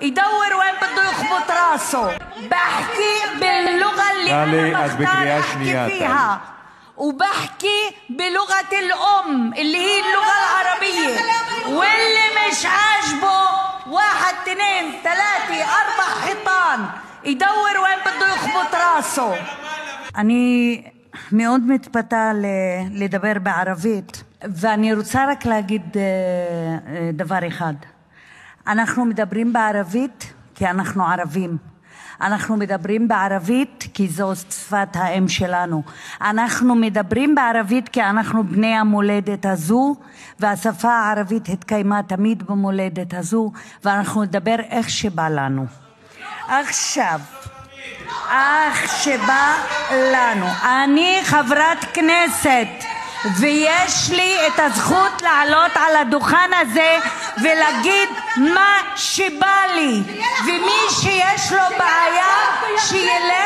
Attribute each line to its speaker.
Speaker 1: يدور وين بده يخبط راسه. بحكي باللغة اللي أنا بختار أحكي فيها، وبحكي بلغة الأم اللي هي اللغة العربية. واللي مش عاجبه 1 2 3 4 حيطان يدور وين بده يخبط راسه. אני מאוד מתפתה לדבר בערבית, ואני רוצה רק להגיד דבר אחד. אנחנו מדברים בערבית כי אנחנו ערבים. אנחנו מדברים בערבית כי זו שפת האם שלנו. אנחנו מדברים בערבית כי אנחנו בני המולדת הזו, והשפה הערבית התקיימה תמיד במולדת הזו, ואנחנו נדבר איך שבא לנו. עכשיו, איך שבא לנו. אני חברת כנסת, ויש לי את הזכות לעלות על הדוכן הזה ולהגיד מה שבא לי, ומי שיש לו בעיה שילך